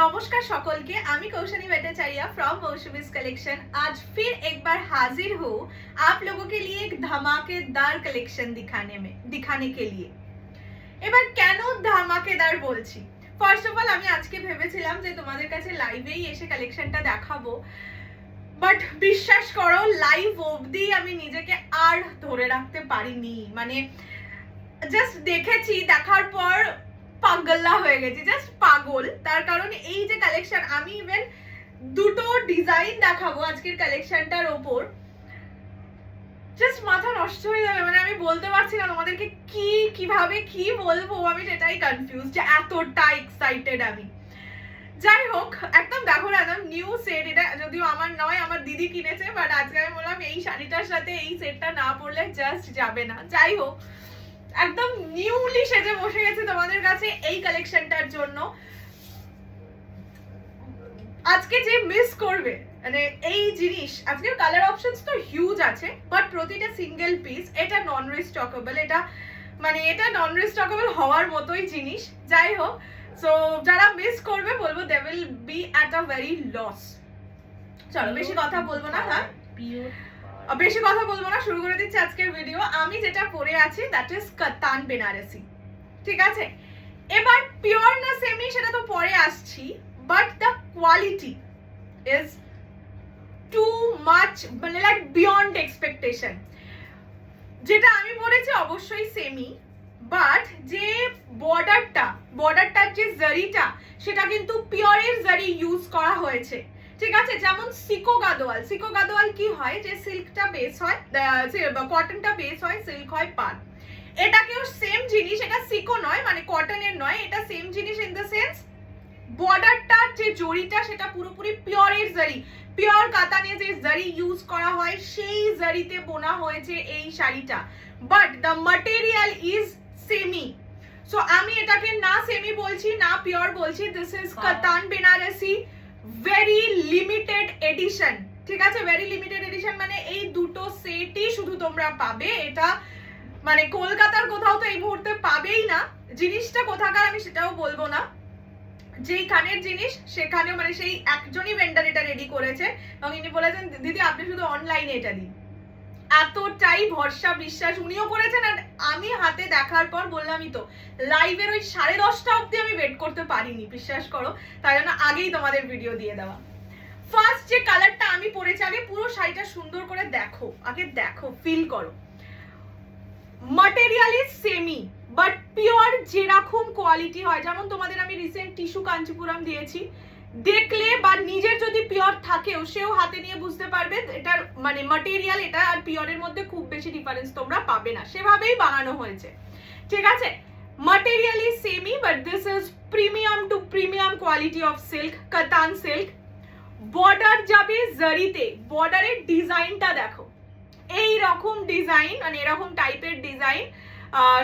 नमस्कार सकल के आमी कौशनी भट्टाचार्य फ्रॉम मौसमीज कलेक्शन। आज फिर एक बार हाजिर हूँ आप लोगों के लिए एक धमाकेदार कलेक्शन दिखाने के लिए। এবার কেন ধামাকেদার বলছি, ফার্স্ট অফ অল আমি আজকে ভেবেছিলাম যে তোমাদের কাছে লাইভেই এসে কালেকশনটা দেখাবো, বাট বিশ্বাস করো লাইভ অবধি আমি নিজেকে আর ধরে রাখতে পারিনি। মানে জাস্ট দেখেছি, দেখার পর পাগলা হয়ে গেছি, জাস্ট পাগল। তার কারণ এই যে কালেকশন, আমি ইভেন দুটো ডিজাইন দেখাবো আজকের কালেকশনটার ওপর, জাস্ট মাথা নষ্ট হয়ে যাবে। মানে আমি বলতে পারছি না তোমাদেরকে কিভাবে কি বলবো, আমি সেটাই কনফিউজ যে এতটা এক্সাইটেড আমি। যাই হোক, একদম দেখো না, একদম নিউ সেট। এটা যদিও আমার নয়, আমার দিদি কিনেছে, বাট আজকে আমি বললাম এই শাড়িটার সাথে এই সেটটা না পরলে জাস্ট যাবে না। যাই হোক, একদম নিউলি সেজে বসে গেছে তোমাদের কাছে এই কালেকশনটার জন্য। আজকে যে মিস করবে মানে এই জিনিস, আজকে কালার অপশনস তো হিউজ আছে, বাট প্রতিটা সিঙ্গেল পিস এটা নন রিস্টকেবল। এটা মানে এটা নন রিস্টকেবল হওয়ার মতোই জিনিস। যাই হোক, সো যারা মিস করবে বলবো they will be at a very loss. চলো বেশি কথা বলবো না, হ্যাঁ বেশি কথা বলবো না, শুরু করে দিচ্ছি আজকের ভিডিও। আমি যেটা পরে আছি দ্যাট ইজ কাতান বেনারসি, ঠিক আছে। এবার পিওর না সেমি সেটা তো পরে আসছি, but the quality is too much, মানে লাইক বিয়ন্ড এক্সপেকটেশন। যেটা আমি পরেছি অবশ্যই সেমি, বাট যে বর্ডারটার যে জারিটা সেটা কিন্তু পিওরের জারি ইউজ করা হয়েছে, ঠিক আছে। যেমন সিকো গাদোয়াল কি হয়, যে সিল্কটা বেস হয়, কটনটা বেস হয়, সিল্ক হয় পার। এটাকেও সেম জিনিস, এটা সিকো নয় মানে কটনের নয়, এটা সেম জিনিস ইন দ্য সেন্স বর্ডারটার যে জরিটা সেটা পুরোপুরি পিওরের জারি, পিওর কাতানে যে জারি ইউজ করা হয় সেই জারিতে বোনা হয়েছে এই শাড়িটা, but the material is semi. So আমি এটাকে না সেমি বলছি না পিওর বলছি, দিস ইজ কাতান বেনারসি ভেরি লিমিটেড এডিশন, ঠিক আছে। ভেরি লিমিটেড এডিশন মানে এই দুটো সেটই শুধু তোমরা পাবে। এটা মানে কলকাতার কোথাও তো এই মুহূর্তে পাবেই না। জিনিসটা কোথাকার আমি সেটাও বলবো না, যেইখানের জিনিস সেখানেও মানে সেই একজনই ভেন্ডার এটা রেডি করেছে এবং ইনি বলেছেন দিদি আপনি শুধু অনলাইনে এটা দিন। এতটাই ভরসা বিশ্বাস উনিও করেছেন। আর আমি হাতে দেখার পর বললামই তো, লাইভের ওই 10:30 অবধি আমি ওয়েট করতে পারিনি, বিশ্বাস করো। তাই জন্য আগেই তোমাদের ভিডিও দিয়ে দেওয়া। ফার্স্ট যে কালারটা আমি পরেছি, আগে পুরো শাড়িটা সুন্দর করে দেখো, আগে দেখো, ফিল করো। Material is semi but pure যেরকম কোয়ালিটি হয়, যেমন তোমাদের আমি রিসেন্ট টিস্যু কাঞ্চিপুরম দিয়েছি, দেখলে বা নিজের যদি পিওর থাকেও সেও হাতে নিয়ে বুঝতে পারবে এটার মানে ম্যাটেরিয়াল এটা আর পিওরের মধ্যে খুব বেশি ডিফারেন্স তোমরা পাবে না, সেভাবেই বানানো হয়েছে, ঠিক আছে। Material is semi but this is premium to premium quality of silk, katan silk. Border যাবে জারিতে, বর্ডারের ডিজাইনটা দেখো, এই রকম ডিজাইন মানে এরকম টাইপের ডিজাইন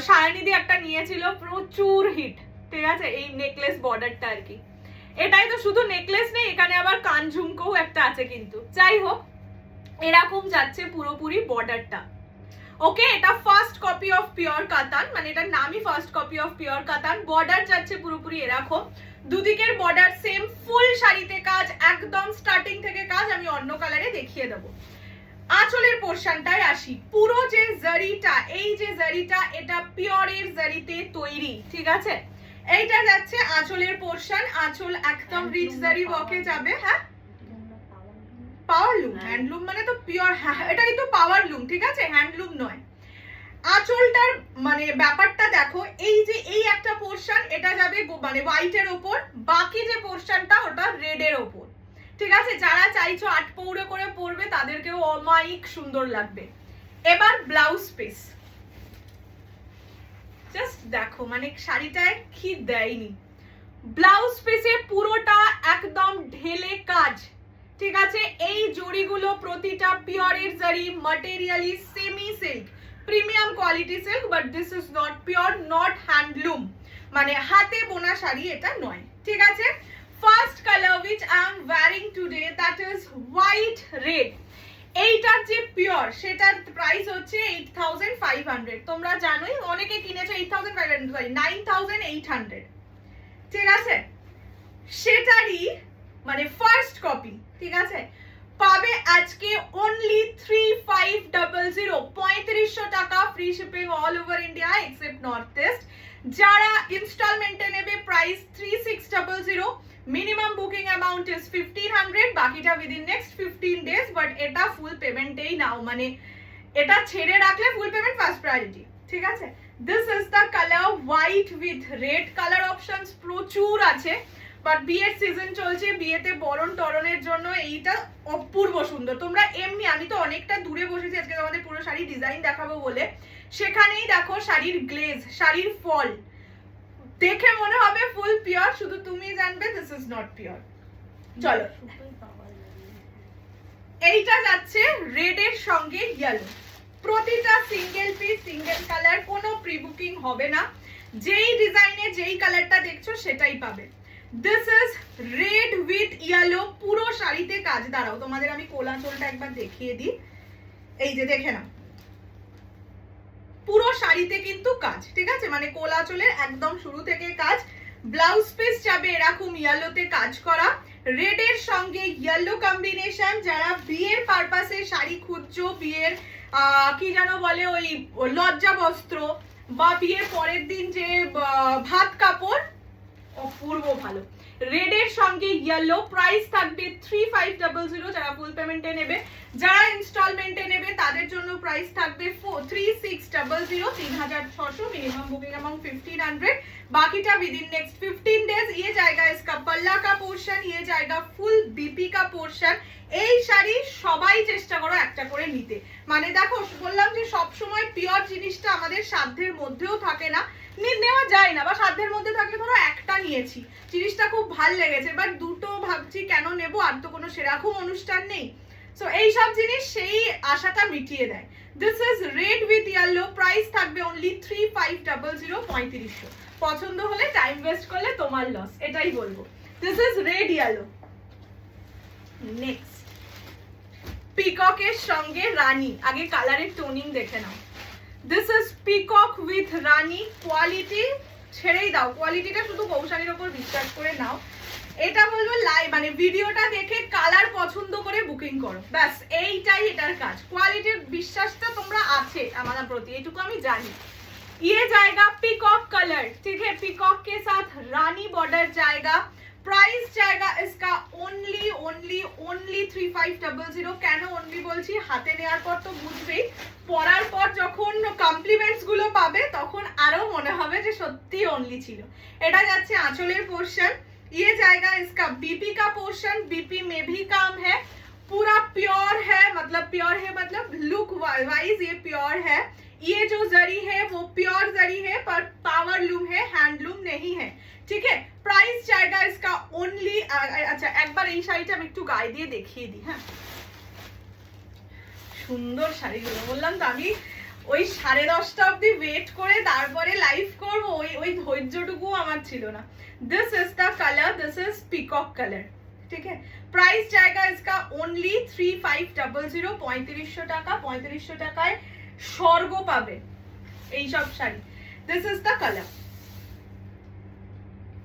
সায়নিদি একটা নিয়েছিল, প্রচুর হিট, ঠিক আছে। এই নেকলেস বর্ডারটা আর কি, এটাই তো শুধু নেকলেস নেই, এখানে আবার কান ঝুমকোও একটা আছে কিন্তু। যাই হোক, এরকম যাচ্ছে পুরোপুরি বর্ডারটা, ওকে। এটা ফার্স্ট কপি অফ পিওর কাতান, মানে এটার নামই ফার্স্ট কপি অফ পিওর কাতান। বর্ডার যাচ্ছে পুরোপুরি এরকম, দুদিকের বর্ডার সেম, ফুল শাড়িতে কাজ, একদম স্টার্টিং থেকে কাজ। আমি অন্য কালারে দেখিয়ে দেবো। আঁচলের পোরশনটায় আসি, পুরো যে জারিটা, এই যে জারিটা এটা পিওরের জারিতে তৈরি, ঠিক আছে। এইটা যাচ্ছে আঁচলের পোরশন, আঁচল একদম রিচ জারি ওয়ার্কে যাবে। হ্যাঁ, পাওয়ারলুম, হ্যান্ডলুম মানে তো পিওর, হ্যাঁ এটা কিন্তু পাওয়ারলুম, ঠিক আছে, হ্যান্ডলুম নয়। আঁচলটার মানে ব্যাপারটা দেখো, এই যে এই একটা পোরশন এটা যাবে মানে হোয়াইটের ওপর, বাকি যে পোরশনটা ওটা রেডের ওপর, ঠিক আছে। যারা চাইছো 8 পৌড়ে করে পরবে তাদেরকেও অমায়িক সুন্দর লাগবে। এবার ব্লাউজ পিস জাস্ট দেখো, মানে শাড়িটায় কি দেয়নি। ব্লাউজ পিসে পুরোটা একদম ঢেলে কাজ, ঠিক আছে। এই জরিগুলো প্রতিটা পিওরের জারি, material is semi silk, premium quality silk, but this is not pure, not handloom, মানে হাতে বোনা শাড়ি এটা নয়, ঠিক আছে। First colour which I am wearing today that is white red. এইটার যে পিওর সেটার প্রাইস হচ্ছে 8500। তোমরা জানোই অনেকে কিনেছো 8500, 9800, ঠিক আছে। সেটারই মানে ফার্স্ট কপি, ঠিক আছে, পাবে আজকে অনলি 3500, 3500 টাকা, free shipping all over India except north east. যারা ইনস্টলমেন্টে নেবে price 3600, minimum booking amount is 1500, বাকিটা উইদিন নেক্সট 15 ডেজ, বাট এটা ফুল পেমেন্টেই নাও, মানে এটা ছেড়ে রাখলে ফুল পেমেন্ট ফার্স্ট প্রায়োরিটি, ঠিক আছে। This is the colour white with red, colour options প্রচুর আছে, বাট বিয়ের সিজন চলছে, বিয়েতে বরণ টরণের জন্য এইটা অপূর্ব সুন্দর। তোমরা এমনি, আমি তো অনেকটা দূরে বসেছি আজকে তোমাদের পুরো শাড়ি ডিজাইন দেখাবো বলে, সেখানেই দেখো শাড়ির গ্লেজ, শাড়ির ফল দেখে মনে হবে ফুল পিওর, শুধু তুমি জানবে দিস ইজ নট পিওর। চলো, এইটা যাচ্ছে রেড এর সঙ্গে ইয়েলো, প্রতিটা সিঙ্গেল পিস সিঙ্গেল কালার, কোনো প্রি বুকিং হবে না, যেই ডিজাইনে যেই কালারটা দেখছো সেটাই পাবে। This is red with yellow, পুরো শাড়িতে কাজ। দাঁড়াও তোমাদের আমি কোলাচলটা একবার দেখিয়ে দিই, এই যে দেখে নাও, পুরো শাড়িতে কিন্তু কাজ, ঠিক আছে, মানে কোলাচলের একদম শুরু থেকে কাজ। ব্লাউজ পিস যাবে এরকম ইয়েলোতে কাজ করা, রেড এর সঙ্গে ইয়েলো কম্বিনেশন। যারা বিয়ের পারপাসে শাড়ি খুঁজছো, বিয়ের কি যেন বলে ওই লজ্জা বস্ত্র বা বিয়ের পরের দিন যে ভাত কাপড়, অপূর্ব ভালো। রেড এর সঙ্গে ইয়েলো, প্রাইস থাকবে 3500 যারা ফুল পেমেন্টে নেবে। যারা ইনস্টলমেন্টে নেবে তাদের জন্য প্রাইস থাকবে 3600, 3600, मिनिमम बुकिंग अमाउंट 1500, बाकीटा विद इन नेक्स्ट 15 डेज। ये जाएगा इसका पल्ला का पोर्शन, ये जाएगा फुल बीपी का पोर्शन। এই শাড়ি সবাই চেষ্টা করো একটা করে নিতে, মানে দেখো বললাম যে সব সময় পিওর জিনিসটা আমাদের সাধ্যের মধ্যেও থাকে না, নেওয়া যায় না, বা সাধ্যের মধ্যে থাকলে ধরো একটা নিয়েছি, জিনিসটা খুব ভাল লেগেছে, বাট দুটো ভাবছি কেন নেব, আর তো কোনো সেরকম অনুষ্ঠান নেই। সো এই সব জিনিস সেই আশাটা মিটিয়ে দেয়। This is red with yellow, price থাকবে অনলি 3500, 3500। পছন্দ হলে টাইম ওয়েস্ট করলে তোমার লস, এটাই বলবো। This is red yellow. Next পিককের সঙ্গে রানী, আগে কালারের টোনিং দেখে নাও। দিস ইজ পিকক উইথ রানী, কোয়ালিটি ছেড়েই দাও, কোয়ালিটিটা শুধু কৌশালীর ওপর বিশ্বাস করে নাও। এটা বলবো লাইভ, মানে ভিডিওটা দেখে কালার পছন্দ করে বুকিং করো, ব্যাস এইটাই এটার কাজ। কোয়ালিটির বিশ্বাসটা তোমরা আছে আমার প্রতি, এইটুকু আমি জানি। ये जाएगा पीकॉक कलर, ठीक है, पीकॉक के साथ रानी बॉर्डर जाएगा। प्राइस जाएगा इसका ओनली 3500। কেন অনলি বলছি, হাতে নেওয়ার পর তো বুঝবেই, পরার পর যখন কমপ্লিমেন্টস গুলো পাবে তখন আরো মনে হবে যে সত্যি অনলি ছিল। এটা যাচ্ছে আঁচলের পোর্শন, ये जाएगा इसका बीपी का पोर्शन, बीपी में भी काम है, पूरा प्योर है, मतलब प्योर है मतलब लुक वाइज ये प्योर है। ये जो जरी है वो प्योर जरी है, पर पावर लूम है, हैंडलूम नहीं है, ठीक है। प्राइस जाएगा इसका ओनली, अच्छा एक बार এই শাড়িটা আমি একটু গায়ে দিয়ে দেখিয়ে দিই। হ্যাঁ, সুন্দর শাড়িগুলো, বললাম তো আমি ওই 10:30 অবধি ওয়েট করে তারপরে লাইভ করব, ওই ধৈর্যটুকু আমার ছিল না। This is the colour, this is peacock colour, ठीक है। प्राइस जाएगा इसका ओनली 3500, 3500 টাকা। 3500 টাকায় স্বর্গ পাবে এই সব sari. This is the colour,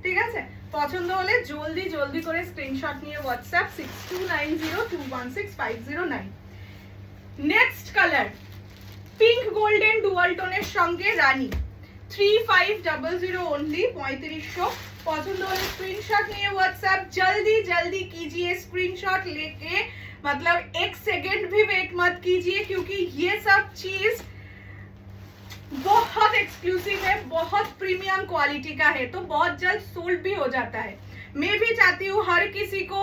ঠিক আছে। পছন্দ হলে জলদি জলদি করে স্ক্রিনশট নিয়ে WhatsApp 6290216509। Next colour pink golden dual টোনের সঙ্গে রানী, 3500 ओनली, 3500। पसंद हो स्क्रीनशॉट लिए व्हाट्सएप जल्दी जल्दी कीजिए, स्क्रीनशॉट लेके मतलब एक सेकंड भी वेट मत कीजिए, क्योंकि ये सब चीज बहुत एक्सक्लूसिव है, बहुत प्रीमियम क्वालिटी का है, तो बहुत जल्द सोल्ड भी हो जाता है। मैं भी चाहती हूँ हर किसी को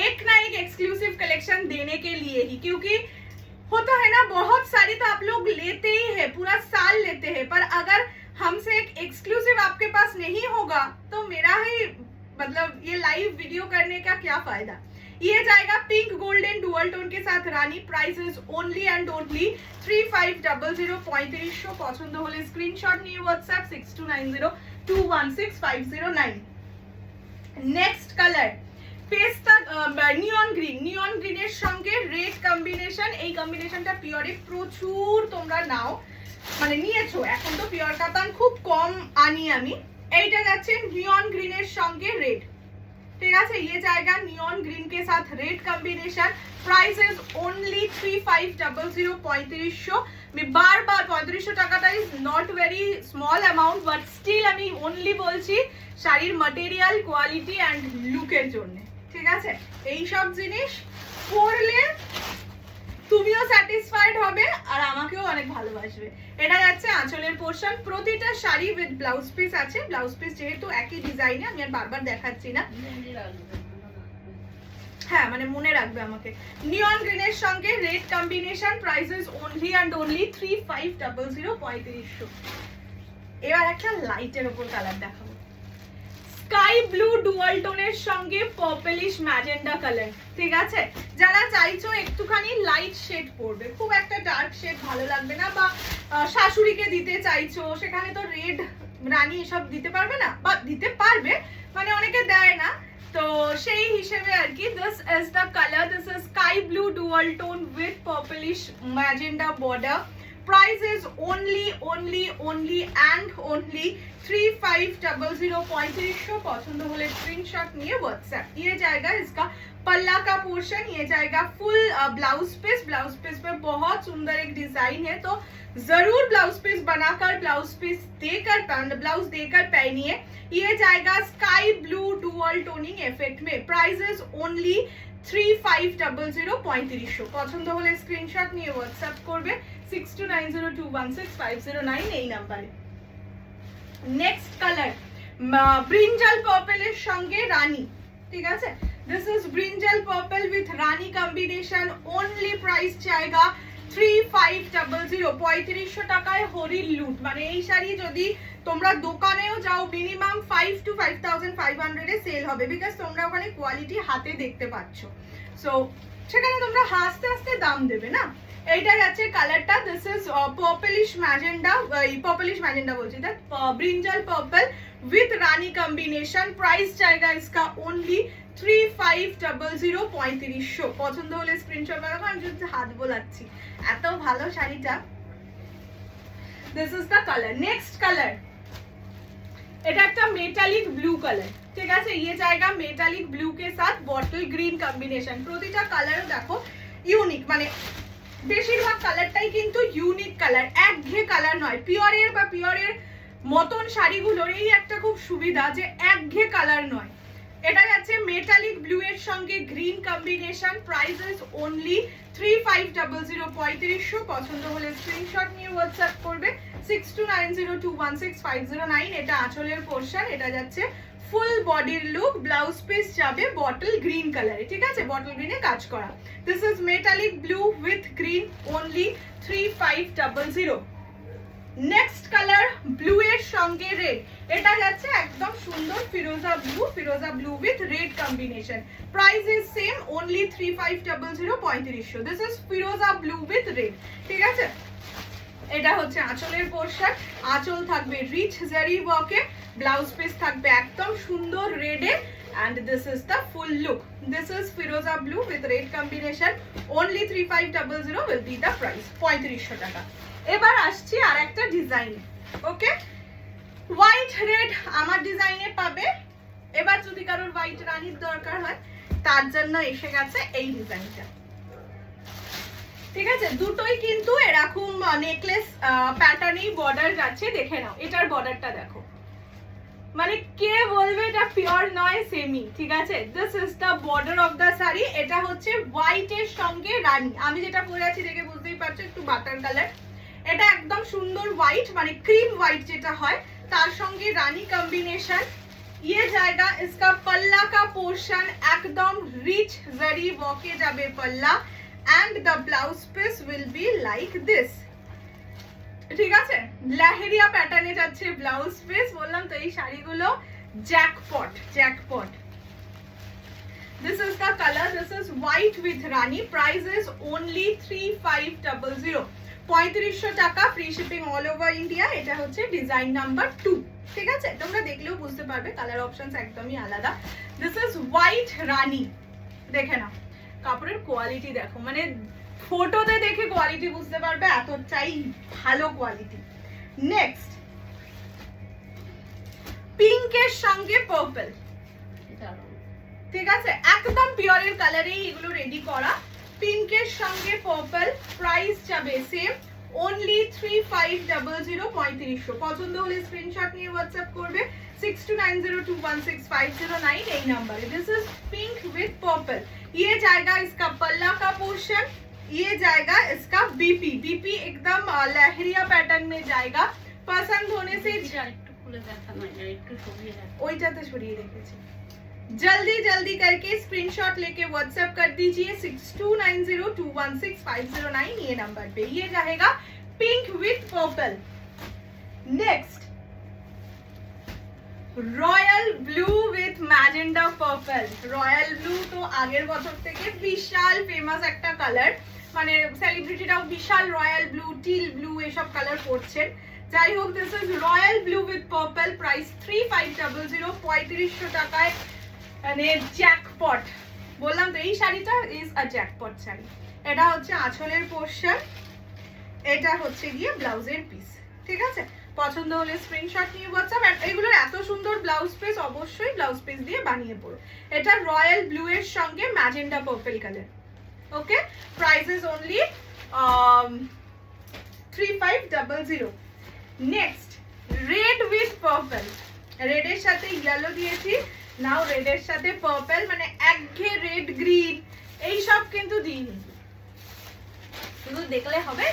एक ना एक एक्सक्लूसिव कलेक्शन देने के लिए ही, क्योंकि होता है ना बहुत सारी तो आप लोग लेते ही है, पूरा साल लेते हैं, पर अगर हमसे एक एक्सक्लूसिव आपके पास नहीं होगा तो मेरा ही मतलब ये लाइव वीडियो करने का क्या फायदा। ये जाएगा पिंक गोल्डन डुअल टोन के साथ रानी, price is only and only 3500, 3500। पसंद होले स्क्रीनशॉट নিয়ে व्हाट्सएप 6290216509। नेक्स्ट कलर পেস্তা নিয়ন গ্রিন, নিয়ন গ্রিনের সঙ্গে রেড কম্বিনেশন। এই কম্বিনেশনটা পিওরে প্রচুর তোমরা নাও, মানে নিয়েছো, এখন তো পিওর কাতান খুব কম আনি আমি। এইটা যাচ্ছে নিয়ন গ্রিনের সঙ্গে রেড, ठीक है। ये जाएगा नियॉन ग्रीन के साथ red combination, price is only 3500 3500। আমি বারবার 3500 টাকাটা is not very small amount, but still আমি অনলি বলছি শাড়ির ম্যাটেরিয়াল, কোয়ালিটি অ্যান্ড লুকের জন্য, ঠিক আছে। এই সব জিনিস পরলে তুমিও স্যাটিসফাইড হবে আর আমাকেও অনেক ভালোবাসবে। এটা যাচ্ছে আঁচলের পোর্শন, প্রতিটা শাড়ি উইথ ব্লাউজ পিস আছে। ব্লাউজ পিস যেহেতু একই ডিজাইনে আমি আর বারবার দেখাচ্ছি না, হ্যাঁ মানে মনে রাখবে আমাকে। নিয়ন গ্রিনের সঙ্গে red combination, prices only and only 3500 3500। এবার একটা লাইটের উপর কালার দেখাবো, স্কাই ব্লু ডুয়াল টোনের সঙ্গে পার্পলিশ ম্যাজেন্ডা কালার, ঠিক আছে। যারা চাইছো একটুখানি লাইট শেড পরবে, খুব একটা ডার্ক শেড ভালো লাগবে না, বা শাশুড়িকে দিতে চাইছো, সেখানে তো রেড রানী এসব দিতে পারবে না, বা দিতে পারবে মানে অনেকে দেয় না, তো সেই হিসেবে আর কি this is the colour, this is sky blue dual tone with purplish magenta border. Price is only and only 3500 3500। पसंद होले स्क्रीनशॉट निये व्हाट्सएप। ये जाएगा इसका पल्ला का पोर्शन, ये जाएगा full blouse piece. Blouse piece पे बहुत सुंदर एक डिजाइन है, तो जरूर ब्लाउज पीस बनाकर ब्लाउज पीस देकर ब्लाउज देकर पहनिए। ये जाएगा sky blue dual toning effect में, प्राइस इज ओनली 3500 3500। পছন্দ হলে স্ক্রিনশট নিয়ে হোয়াটসঅ্যাপ করবে 6290216509 এই নাম্বারে। নেক্সট কালার ব্রিঞ্জাল পার্পলের সঙ্গে রানী, ঠিক আছে। This is brinjal purple with রানী কম্বিনেশন, অনলি প্রাইস চাইगा 3500 3500 টাকায় হরির লুট। মানে এই শাড়ি যদি তোমরা দোকানেও যাও মিনিমাম 5 to 5500 এ সেল হবে, বিকজ তোমরা ওখানে কোয়ালিটি হাতে দেখতে পাচ্ছ, সো সেখানে তোমরা হাসতে হাসতে দাম দেবে না। এইটা যাচ্ছে কালারটা, this is purplish magenta, purplish magenta বলছি, দ্যাট ব্রিঞ্জাল পার্পল উইথ রানী কম্বিনেশন, প্রাইস চাইगा इसका ओनली 3500 3500। পছন্দ হলে স্ক্রিনশট রাখো, আমি যদি হাত বোলাচ্ছি, এত ভালো শাড়িটা। This is the colour. Next colour, এটা একটা মেটালিক ব্লু কালার, ঠিক আছে। ये जाएगा মেটালিক ব্লু के साथ বটল গ্রিন কম্বিনেশন। প্রতিটা কালারও দেখো ইউনিক, মানে বেশিরভাগ কালারটাই কিন্তু ইউনিক কালার, একঘেয়ে কালার নয়। পিওরের বা পিওরের মতন শাড়িগুলোর এই একটা খুব সুবিধা যে একঘেয়ে কালার নয়। এটা যাচ্ছে মেটালিক ব্লু এর সঙ্গে green combination, price is only 3500 3500। পছন্দ হলে স্ক্রিনশট নিয়ে হোয়াটসঅ্যাপ করবে 6290216509। এটা আঁচলের পোর্শন, এটা যাচ্ছে ফুল বডির লুক, ব্লাউজ পিস যাবে বটল গ্রিন কালারে, ঠিক আছে, বটল গ্রিনে কাজ করা। This is metallic blue with green, only 3500। Next colour blue এর সঙ্গে রেড, এটা যাচ্ছে একদম সুন্দর ফিরোজা blue with red combination, price is same, only 3500 3500। This is ফিরোজা ব্লু উইথ রেড, ঠিক আছে। এটা হচ্ছে আঁচলের পোর্শন, আঁচল থাকবে রিচ জারি ওয়ার্কে, ব্লাউজ পিস থাকবে একদম সুন্দর রেডে, and this is the full look. This is Firoza blue with red combination, only 3500 will be the price 3500 টাকা। এবার আসছি আর একটা ডিজাইন, ওকে। হোয়াইট রেড আমার ডিজাইনে পাবে। এবার যদি কারোর হোয়াইট রানীর দরকার হয় তার জন্য এসে গেছে এই ডিজাইনটা, ঠিক আছে। দুটোই কিন্তু এরকম নেকলেস প্যাটার্নেই বর্ডার যাচ্ছে, দেখে নাও এটার বর্ডারটা দেখো, মানে কে বলবে এটা পিওর নয়, সেমি, ঠিক আছে। This is the border of the sari. এটা হচ্ছে হোয়াইট এর সঙ্গে রানী, আমি যেটা পরে আছি দেখে বুঝতেই পারছো একটু বাটার কালার। এটা একদম সুন্দর হোয়াইট, মানে ক্রিম হোয়াইট যেটা হয়, তার সঙ্গে রানী কম্বিনেশন। ये जाएगा इसका पल्ला का पोर्शन, एकदम रिच जरी वॉके जाबे पल्ला, and the blouse piece will be like this, ঠিক আছে। লেহেরিয়া প্যাটার্নে যাচ্ছে ব্লাউজ পিস, বললাম তো এই শাড়িগুলো jackpot jackpot. This is the colour, this is white with Rani, price is only 3500 3500 টাকা, free shipping all over India. এটা হচ্ছে ডিজাইন নাম্বার 2, ঠিক আছে। তোমরা দেখলেও বুঝতে পারবে কালার অপশনস একদমই আলাদা। দিস ইজ হোয়াইট রানী, দেখে নাও কাপড়ের কোয়ালিটি দেখো, মানে ফটোতে দেখে কোয়ালিটি বুঝতে পারবে, এতটাই ভালো কোয়ালিটি। নেক্সট পিঙ্কের সঙ্গে পার্পল, ঠিক আছে, একদম পিওরের কালারেই এগুলো রেডি করা। পিঙ্কের সঙ্গে পার্পল, প্রাইস যাবে সেম, only 3500 3500। পছন্দ হলে স্ক্রিনশট নিয়ে হোয়াটসঅ্যাপ করবে 6290216509 এই number. This is pink with purple. ये जाएगा इसका पल्ला का पोर्शन, ये जाएगा इसका बीपी। बीपी एकदम लहरिया पैटर्न में जाएगा। पसंद होने से একটু খুলে দেখানো, একটু সরিয়ে দেখানো, ওইটাতে সরিয়ে রেখেছি। जल्दी जल्दी करके स्क्रीनशॉट लेके व्हाट्सएप कर दीजिए 6290216509 ये नंबर पे। ये रहेगा pink with purple. Next royal blue with magenta purple. Royal blue তো আগের বছর থেকে বিশাল ফেমাস একটা কালার, মানে সেলিব্রিটিরাও বিশাল রয়্যাল ব্লু, টিল ব্লু এসব কালার পরছেন। যাই হোক, this is royal blue with purple, price 3500 3500 টাকায়, মানে জ্যাকপট। বললাম তো এই শাড়িটা ইজ আ জ্যাকপট শাড়ি। এটা হচ্ছে আঁচলের পোর্শন, এটা হচ্ছে গিয়ে ব্লাউজের পিস। ঠিক আছে, পছন্দ হলে স্ক্রিনশট নিয়ে হোয়াটসঅ্যাপ। এগুলোর এত সুন্দর ব্লাউজ পিস, অবশ্যই ব্লাউজ পিস দিয়ে বানিয়ে পড়ো। এটা রয়্যাল ব্লু এর সঙ্গে magenta purple colour. Okay, price is only 3500। Next red with purple. Red এর সাথে ইয়েলো দিয়েছি, নাও রেড এর সাথে পার্পল, মানে একঘেয়ে রেড গ্রিন এইসব কিন্তু দিইনি, শুধু দেখলে হবে।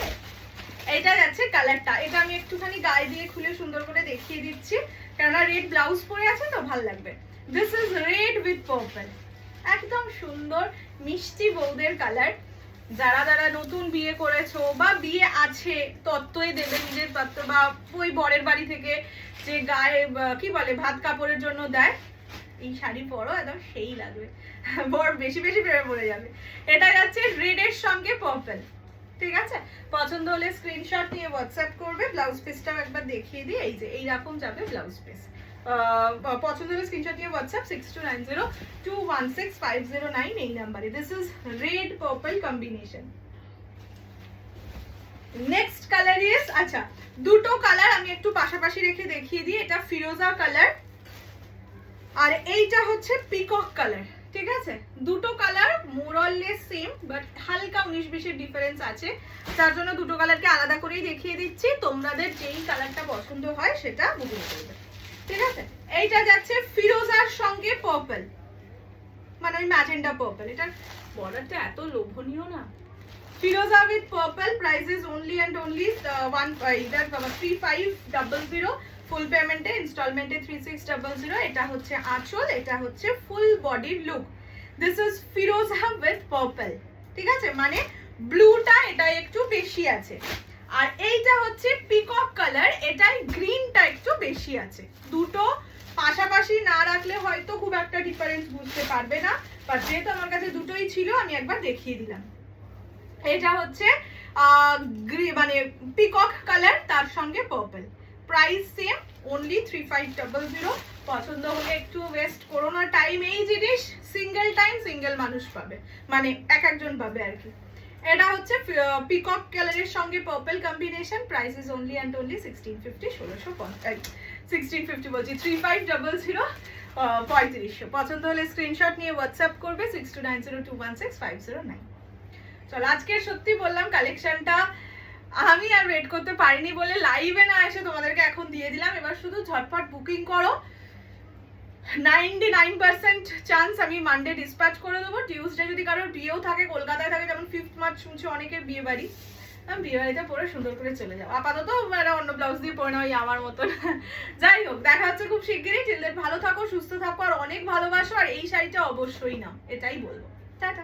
এটা যাচ্ছে কালারটা, এটা আমি একটুখানি গায়ে দিয়ে খুলে সুন্দর করে দেখিয়ে দিচ্ছি, কেননা রেড ব্লাউজ পরে আছে তো ভালো লাগবে। This is red with purple, একদম সুন্দর মিষ্টি বৌদের কালার। যারা যারা নতুন বিয়ে করেছো বা বিয়ে আছে, তত্ত্বই দেবে নিজের তত্ত্ব, বা ওই বরের বাড়ি থেকে যে গায়ে কি বলে ভাত কাপড়ের জন্য দেয়, এই শাড়ি পরো, একদম সেই লাগবে, বর বেশি বেশি প্রেমে পড়ে যাবে। এটা যাচ্ছে রেড এর সঙ্গে পার্পল। ঠিক আছে, পছন্দ হলে স্ক্রিনশট নিয়ে হোয়াটসঅ্যাপ করবে। ব্লাউজ পিসটাও একবার দেখিয়ে দিই, এই যে এইরকম যাবে ব্লাউজ পিস। পছন্দ হলে স্ক্রিনশট নিয়ে হোয়াটসঅ্যাপ 6290216509 এই নাম্বারে। This is red purple combination. Next colour is, আচ্ছা দুটো কালার আমি একটু পাশাপাশি রেখে দেখিয়ে দিই। এটা ফিরোজা কালার আর এইটা হচ্ছে পিকক কালার। ঠিক আছে, দুটো কালার মোরলেস সেম, বাট হালকা 19-20 ডিফারেন্স আছে, তার জন্য দুটো কালারকে আলাদা করেই দেখিয়ে দিচ্ছি। তোমাদের যেই কালারটা পছন্দ হয় সেটা বুকিং করবে। ঠিক আছে, এইটা যাচ্ছে ফিরোজার সঙ্গে পার্পল, মানে ওই ম্যাজেন্ডা পার্পল। এটার বর্ডারটা এত লোভনীয় না। ফিরোজা with purple, price is only and only 3500। Full পেমেন্টে, ইনস্টলমেন্টে 3600। এটা হচ্ছে আঁচল, এটা হচ্ছে ফুল বডির look. This is Firoza with purple. ঠিক আছে, মানে ব্লুটা এটা একটু বেশি আছে, আর এইটা হচ্ছে পিকক কালার, এটাই গ্রিনটা একটু বেশি আছে। দুটো পাশাপাশি না রাখলে হয়তো খুব একটা ডিফারেন্স বুঝতে পারবে না, বাট যেহেতু আমার কাছে দুটোই ছিল আমি একবার দেখিয়ে দিলাম। এটা হচ্ছে মানে পিকক কালার, তার সঙ্গে পার্পল, প্রাইস সেম, অনলি 3500। পছন্দ হলে একটু ওয়েস্ট করো না টাইম, এই জিনিস সিঙ্গেল টাইম সিঙ্গেল মানুষ পাবে, মানে এক একজন পাবে আর কি। এটা হচ্ছে পিকক কালারের সঙ্গে purple combination, price is only and only 1650 1650 বলছি 3500 3500। পছন্দ হলে স্ক্রিনশট নিয়ে হোয়াটসঅ্যাপ করবে 6290216509। চলো, আজকে সত্যি বললাম কালেকশনটা আমি আর ওয়েট করতে পারিনি বলে লাইভে না এসে তোমাদেরকে এখন দিয়ে দিলাম। এবার শুধু ঝটপট বুকিং করো, 99% চান্স আমি মানডে ডিসপ্যাচ করে দেবো। টিউসডে যদি কারোর বিয়েও থাকে, কলকাতায় থাকে, যেমন 5th মার্চ শুনছি অনেকের বিয়ে বাড়ি, বিয়ে বাড়িতে পরে সুন্দর করে চলে যাও। আপাতত অন্য ব্লাউজ দিয়ে পরে না, ওই আমার মতন। যাই হোক, দেখা হচ্ছে খুব শিগগিরই। টিল দেন ভালো থাকো, সুস্থ থাকো, আর অনেক ভালোবাসো, আর এই শাড়িটা অবশ্যই নাও, এটাই বলবো। টাটা।